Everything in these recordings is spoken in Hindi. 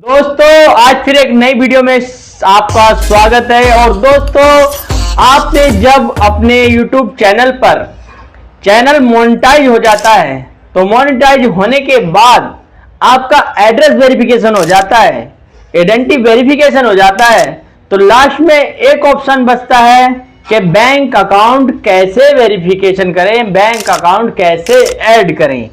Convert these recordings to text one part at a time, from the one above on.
दोस्तों आज फिर एक नई वीडियो में आपका स्वागत है। और दोस्तों आपने जब अपने YouTube चैनल पर चैनल मोनेटाइज हो जाता है तो मोनेटाइज होने के बाद आपका एड्रेस वेरिफिकेशन हो जाता है, आइडेंटिटी वेरिफिकेशन हो जाता है, तो लास्ट में एक ऑप्शन बचता है कि बैंक अकाउंट कैसे वेरिफिकेशन करें, बैंक अकाउंट कैसे ऐड करें।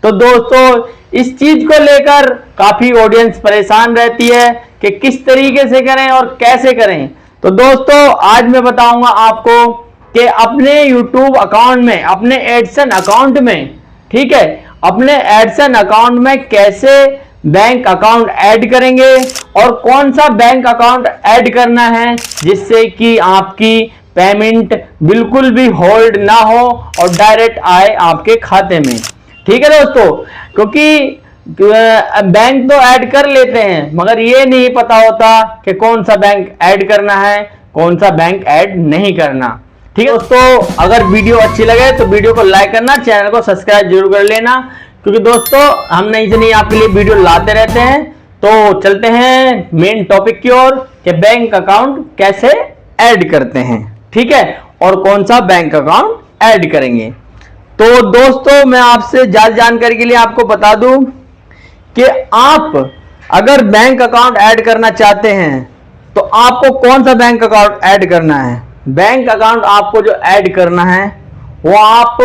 तो दोस्तों इस चीज को लेकर काफी ऑडियंस परेशान रहती है कि किस तरीके से करें और कैसे करें। तो दोस्तों आज मैं बताऊंगा आपको कि अपने YouTube अकाउंट में, अपने एडसन अकाउंट में, ठीक है, अपने एडसन अकाउंट में कैसे बैंक अकाउंट ऐड करेंगे और कौन सा बैंक अकाउंट ऐड करना है जिससे कि आपकी पेमेंट बिल्कुल भी होल्ड ना हो और डायरेक्ट आए आपके खाते में। ठीक है दोस्तों, क्योंकि बैंक तो ऐड कर लेते हैं मगर ये नहीं पता होता कि कौन सा बैंक ऐड करना है, कौन सा बैंक ऐड नहीं करना। ठीक है दोस्तों, अगर वीडियो अच्छी लगे तो वीडियो को लाइक करना, चैनल को सब्सक्राइब जरूर कर लेना, क्योंकि दोस्तों हम नई से नई आपके लिए वीडियो लाते रहते हैं। तो चलते हैं मेन टॉपिक की ओर कि बैंक अकाउंट कैसे ऐड करते हैं, ठीक है, और कौन सा बैंक अकाउंट ऐड करेंगे। तो दोस्तों मैं आपसे ज्यादा जानकारी के लिए आपको बता दूं कि आप अगर बैंक अकाउंट ऐड करना चाहते हैं तो आपको कौन सा बैंक अकाउंट ऐड करना है। बैंक अकाउंट आपको जो ऐड करना है वो आप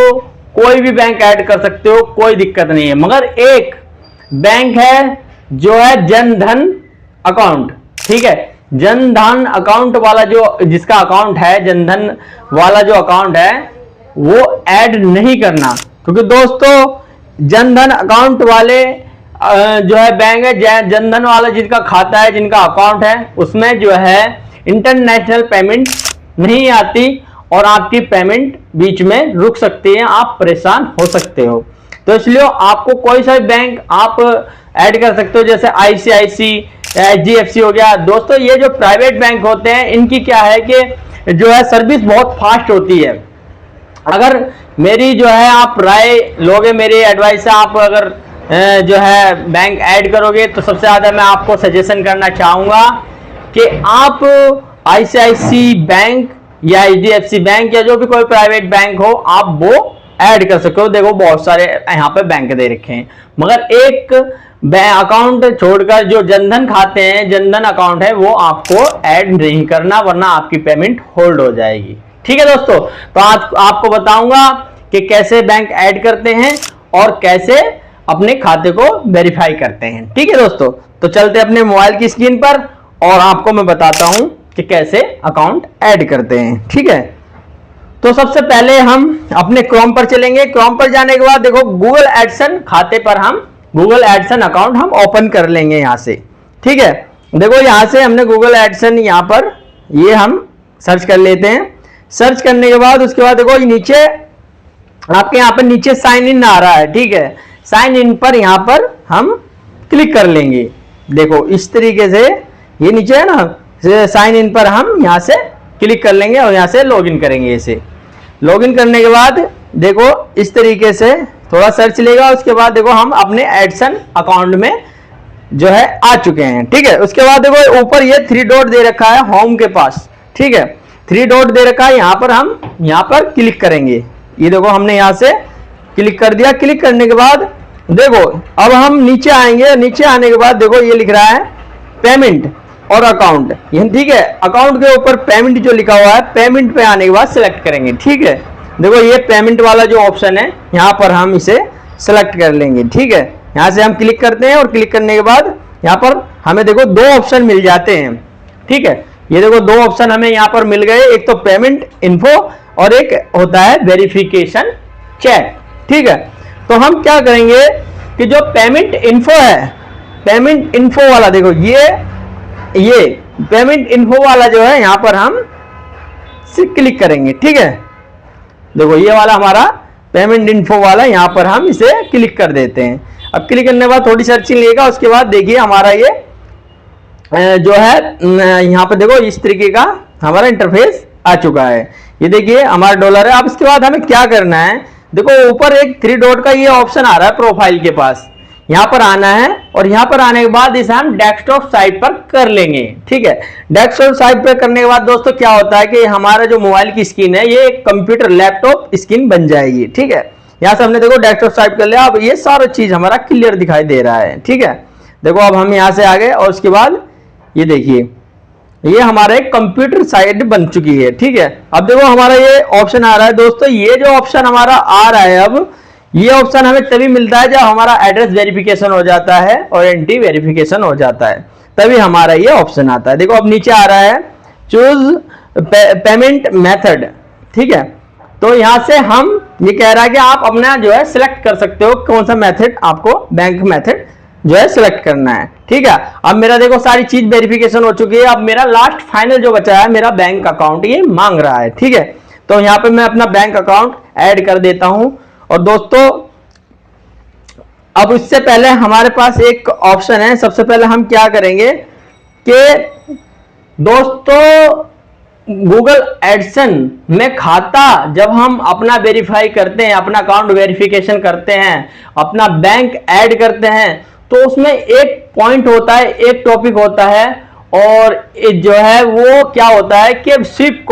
कोई भी बैंक ऐड कर सकते हो, कोई दिक्कत नहीं है, मगर एक बैंक है जो है जन धन अकाउंट। ठीक है, जन धन अकाउंट वाला जो जिसका अकाउंट है, जन धन वाला जो अकाउंट है वो ऐड नहीं करना, क्योंकि दोस्तों जन धन अकाउंट वाले जो है बैंक है, जन धन वाला जिनका खाता है, जिनका अकाउंट है, उसमें जो है इंटरनेशनल पेमेंट नहीं आती और आपकी पेमेंट बीच में रुक सकती है, आप परेशान हो सकते हो। तो इसलिए आपको कोई सा भी बैंक आप ऐड कर सकते हो, जैसे ICICI, HDFC हो गया। दोस्तों ये जो प्राइवेट बैंक होते हैं इनकी क्या है कि जो है सर्विस बहुत फास्ट होती है। अगर मेरी जो है आप राय लोगे, मेरी एडवाइस है, आप अगर जो है बैंक ऐड करोगे तो सबसे ज्यादा मैं आपको सजेशन करना चाहूंगा कि आप ICICI बैंक या HDFC बैंक या जो भी कोई प्राइवेट बैंक हो आप वो ऐड कर सकते हो। देखो बहुत सारे यहाँ पे बैंक दे रखे हैं, मगर एक अकाउंट छोड़कर जो जनधन खाते हैं, जनधन अकाउंट है, वो आपको ऐड नहीं करना, वरना आपकी पेमेंट होल्ड हो जाएगी। ठीक है दोस्तों, तो आज आपको बताऊंगा कि कैसे बैंक ऐड करते हैं और कैसे अपने खाते को वेरीफाई करते हैं। ठीक है दोस्तों, तो चलते अपने मोबाइल की स्क्रीन पर और आपको मैं बताता हूं कि कैसे अकाउंट ऐड करते हैं। ठीक है, तो सबसे पहले हम अपने क्रोम पर चलेंगे। क्रोम पर जाने के बाद देखो गूगल एडसन खाते पर हम गूगल एडसन अकाउंट हम ओपन कर लेंगे यहाँ से। ठीक है, देखो यहाँ से हमने गूगल एडसन यहाँ पर ये हम सर्च कर लेते हैं। सर्च करने के बाद उसके बाद देखो नीचे आपके यहाँ पर नीचे साइन इन आ रहा है। ठीक है, साइन इन पर यहाँ पर हम क्लिक कर लेंगे। देखो इस तरीके से ये नीचे है ना, साइन इन पर हम यहाँ से क्लिक कर लेंगे और यहाँ से लॉगिन करेंगे। इसे लॉगिन करने के बाद देखो इस तरीके से थोड़ा सर्च लेगा, उसके बाद देखो हम अपने एडसन अकाउंट में जो है आ चुके हैं। ठीक है, उसके बाद देखो ऊपर ये 3 डॉट दे रखा है होम के पास। ठीक है, 3 डॉट दे रखा है, यहाँ पर हम यहाँ पर क्लिक करेंगे। ये देखो हमने यहाँ से क्लिक कर दिया। क्लिक करने के बाद देखो अब हम नीचे आएंगे। नीचे आने के बाद देखो ये लिख रहा है पेमेंट और अकाउंट। ठीक है, अकाउंट के ऊपर पेमेंट जो लिखा हुआ है, पेमेंट पे आने के बाद सिलेक्ट करेंगे। ठीक है, देखो ये पेमेंट वाला जो ऑप्शन है यहाँ पर हम इसे सिलेक्ट कर लेंगे। ठीक है, यहाँ से हम क्लिक करते हैं और क्लिक करने के बाद यहाँ पर हमें देखो 2 ऑप्शन मिल जाते हैं। ठीक है, ये देखो 2 ऑप्शन हमें यहाँ पर मिल गए, एक तो पेमेंट इन्फो और एक होता है वेरिफिकेशन चेक। ठीक है, तो हम क्या करेंगे कि जो पेमेंट इन्फो है, पेमेंट इन्फो वाला देखो ये पेमेंट इन्फो वाला जो है यहाँ पर हम क्लिक करेंगे। ठीक है, देखो ये वाला हमारा पेमेंट इन्फो वाला, यहाँ पर हम इसे क्लिक कर देते हैं। अब क्लिक करने के बाद थोड़ी सर्चिंग लेगा, उसके बाद देखिए हमारा ये जो है यहाँ पे देखो इस तरीके का हमारा इंटरफेस आ चुका है। ये देखिए हमारा डॉलर है। अब इसके बाद हमें क्या करना है, देखो ऊपर एक 3 डॉट का ये ऑप्शन आ रहा है प्रोफाइल के पास, यहाँ पर आना है और यहाँ पर आने के बाद इसे हम डेस्कटॉप साइट पर कर लेंगे। ठीक है, डेस्कटॉप साइट पर करने के बाद दोस्तों क्या होता है कि हमारा जो मोबाइल की स्क्रीन है ये कंप्यूटर लैपटॉप स्क्रीन बन जाएगी। ठीक है, यहाँ से हमने देखो डेस्कटॉप साइट कर लिया। अब ये सारा चीज हमारा क्लियर दिखाई दे रहा है। ठीक है, देखो अब हम यहाँ से आ गए और उसके बाद ये देखिए ये हमारे कंप्यूटर साइट बन चुकी है। ठीक है, अब देखो हमारा ये ऑप्शन आ रहा है दोस्तों। ये जो ऑप्शन हमारा आ रहा है, अब ये ऑप्शन हमें तभी मिलता है जब हमारा एड्रेस वेरिफिकेशन हो जाता है और एंटी वेरिफिकेशन हो जाता है, तभी हमारा ये ऑप्शन आता है। देखो अब नीचे आ रहा है चूज पेमेंट मेथड। ठीक है, तो यहां से हम ये कह रहा है कि आप अपना जो है सिलेक्ट कर सकते हो कौन सा मेथड आपको बैंक मेथड जो है सिलेक्ट करना है। ठीक है, अब मेरा देखो सारी चीज वेरिफिकेशन हो चुकी है। अब मेरा लास्ट फाइनल जो बचा है मेरा बैंक अकाउंट ये मांग रहा है। ठीक है, तो यहाँ पे मैं अपना बैंक अकाउंट ऐड कर देता हूं। और दोस्तों अब इससे पहले हमारे पास एक ऑप्शन है। सबसे पहले हम क्या करेंगे कि दोस्तों गूगल एडसन में खाता जब हम अपना वेरीफाई करते हैं, अपना अकाउंट वेरिफिकेशन करते हैं, अपना बैंक ऐड करते हैं, तो उसमें एक पॉइंट होता है, एक टॉपिक होता है और जो है वो क्या होता है कि स्विफ्ट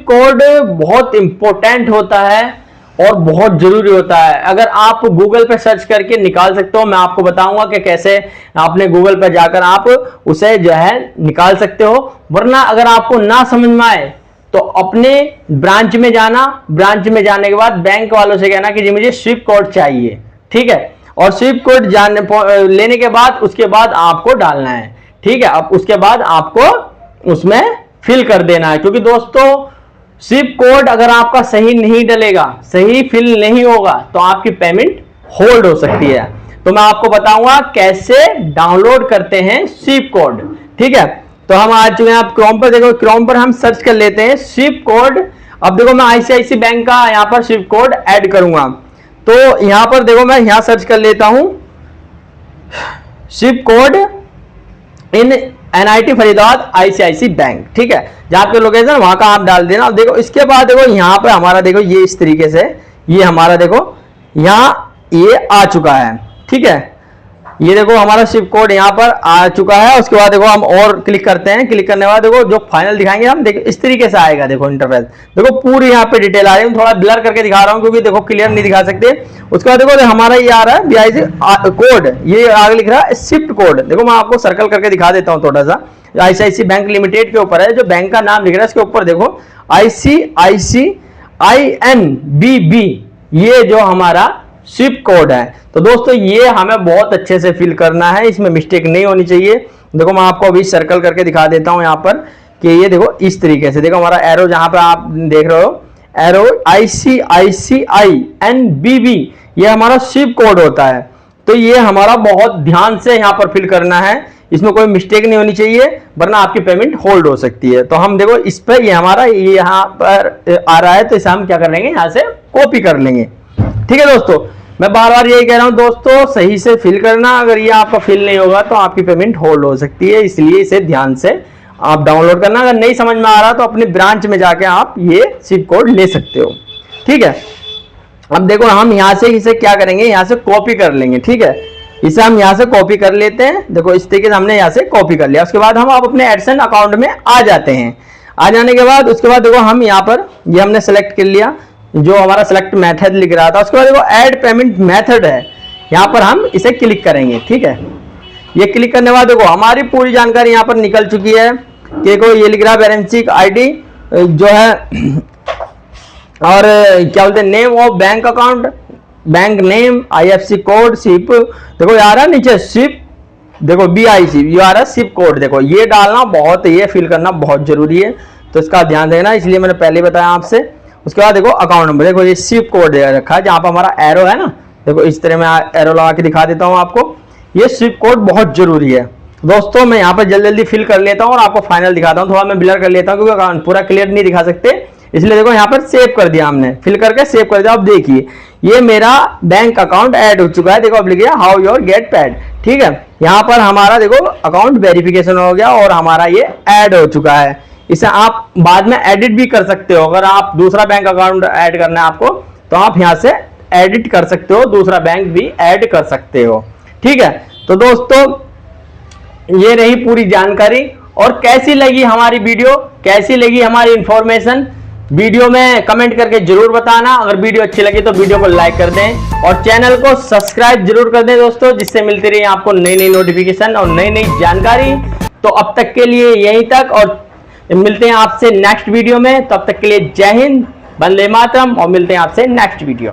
कोड बहुत इंपॉर्टेंट होता है और बहुत जरूरी होता है। अगर आप गूगल पे सर्च करके निकाल सकते हो, मैं आपको बताऊंगा कि कैसे आपने गूगल पे जाकर आप उसे जो है निकाल सकते हो। वरना अगर आपको ना समझ में आए तो अपने ब्रांच में जाना, ब्रांच में जाने के बाद बैंक वालों से कहना कि जी मुझे स्विफ्ट कोड चाहिए। ठीक है, और स्विफ्ट कोड लेने के बाद उसके बाद आपको डालना है। ठीक है, अब उसके बाद आपको उसमें फिल कर देना है, क्योंकि दोस्तों स्विफ्ट कोड अगर आपका सही नहीं डलेगा, सही फिल नहीं होगा, तो आपकी पेमेंट होल्ड हो सकती है। तो मैं आपको बताऊंगा कैसे डाउनलोड करते हैं स्विफ्ट कोड। ठीक है, तो हम आ चुके हैं आप क्रोम पर। देखो क्रोम पर हम सर्च कर लेते हैं स्विफ्ट कोड। अब देखो मैं आईसीआईसी बैंक का यहां पर स्विफ्ट कोड ऐड करूंगा, तो यहां पर देखो मैं यहां सर्च कर लेता हूं स्विफ्ट कोड इन एनआईटी फरीदाबाद आईसीआईसी बैंक। ठीक है, जहां पे लोकेशन वहां का आप डाल देना। देखो इसके बाद देखो यहां पे हमारा देखो ये इस तरीके से ये हमारा देखो यहां ये आ चुका है। ठीक है, ये देखो हमारा स्विफ्ट कोड यहां पर आ चुका है। उसके बाद देखो हम और क्लिक करते हैं। क्लिक करने के बाद देखो जो फाइनल दिखाएंगे हम, देखो इस तरीके से आएगा। देखो इंटरफेस देखो पूरी यहाँ पे डिटेल आ रही है। थोड़ा ब्लर करके दिखा रहा हूँ क्योंकि देखो क्लियर नहीं दिखा सकते। उसके बाद देखो हमारा ये आ रहा है बीआईसी कोड, ये आगे लिख रहा है स्विफ्ट कोड। देखो मैं आपको सर्कल करके दिखा देता हूँ थोड़ा सा। आईसीआईसी बैंक लिमिटेड के ऊपर है, जो बैंक का नाम लिख रहा है इसके ऊपर देखो ICICINBB, ये जो हमारा स्विफ्ट कोड है। तो दोस्तों ये हमें बहुत अच्छे से फिल करना है, इसमें मिस्टेक नहीं होनी चाहिए। देखो मैं आपको अभी सर्कल करके दिखा देता हूं यहाँ पर कि ये देखो इस तरीके से देखो हमारा एरो जहां पर आप देख रहे हो एरो ICICINBB, ये हमारा स्विफ्ट कोड होता है। तो ये हमारा बहुत ध्यान से यहाँ पर फिल करना है, इसमें कोई मिस्टेक नहीं होनी चाहिए, वरना आपकी पेमेंट होल्ड हो सकती है। तो हम देखो इस पर ये हमारा ये यहाँ पर आ रहा है, तो इसे हम क्या कर लेंगे यहाँ से कॉपी कर लेंगे। ठीक है दोस्तों, मैं बार बार यही कह रहा हूं दोस्तों सही से फिल करना। अगर ये आपका फिल नहीं होगा तो आपकी पेमेंट होल्ड हो सकती है, इसलिए इसे ध्यान से आप डाउनलोड करना। अगर नहीं समझ में आ रहा तो अपने ब्रांच में जाके आप ये स्विफ्ट कोड ले सकते हो। ठीक है, अब देखो हम यहाँ से इसे क्या करेंगे, यहाँ से कॉपी कर लेंगे। ठीक है, इसे हम यहाँ से कॉपी कर लेते हैं। देखो इस तरीके से हमने यहाँ से कॉपी कर लिया। उसके बाद हम आप अपने एडसन अकाउंट में आ जाते हैं। आ जाने के बाद उसके बाद देखो हम यहाँ पर ये हमने सेलेक्ट कर लिया, जो हमारा सेलेक्ट मेथड लिख रहा था। उसके बाद देखो ऐड पेमेंट मेथड है, यहाँ पर हम इसे क्लिक करेंगे। ठीक है, ये क्लिक करने के बाद देखो हमारी पूरी जानकारी यहाँ पर निकल चुकी है। देखो ये लिख रहा है बेरेंसिक आईडी जो है और क्या बोलते हैं name of bank account, bank name, IFSC code, सिप। देखो यार है नीचे सिप, देखो BIC ये आ रहा है सिप कोड। देखो ये डालना बहुत, ये फिल करना बहुत जरूरी है, तो इसका ध्यान देना, इसलिए मैंने पहले बताया आपसे। उसके बाद देखो अकाउंट नंबर, देखो ये सिप कोड दे रखा है जहां पर हमारा एरो है ना। देखो इस तरह मैं एरो लगा के दिखा देता हूं आपको। ये सिप कोड बहुत जरूरी है दोस्तों। मैं यहाँ पर जल्दी जल्दी फिल कर लेता हूँ और आपको फाइनल दिखाता हूँ। थोड़ा मैं ब्लर कर लेता हूँ क्योंकि पूरा क्लियर नहीं दिखा सकते, इसलिए देखो यहाँ पर सेव कर दिया हमने, फिल करके सेव कर दिया। अब देखिए ये मेरा बैंक अकाउंट ऐड हो चुका है। देखो अब लिखिए हाउ योर गेट पैड। ठीक है, यहाँ पर हमारा देखो अकाउंट वेरिफिकेशन हो गया और हमारा ये ऐड हो चुका है। इसे आप बाद में एडिट भी कर सकते हो। अगर आप दूसरा बैंक अकाउंट ऐड करना है आपको, तो आप यहाँ से एडिट कर सकते हो, दूसरा बैंक भी ऐड कर सकते हो। ठीक है, तो दोस्तों ये रही पूरी जानकारी। और कैसी लगी हमारी वीडियो, कैसी लगी हमारी इंफॉर्मेशन, वीडियो में कमेंट करके जरूर बताना। अगर वीडियो अच्छी लगी तो वीडियो को लाइक कर दें और चैनल को सब्सक्राइब जरूर कर दें दोस्तों, जिससे मिलती रही आपको नई नई नोटिफिकेशन और नई नई जानकारी। तो अब तक के लिए यहीं तक, और मिलते हैं आपसे नेक्स्ट वीडियो में। तब तक के लिए जय हिंद, वंदे मातरम, और मिलते हैं आपसे नेक्स्ट वीडियो।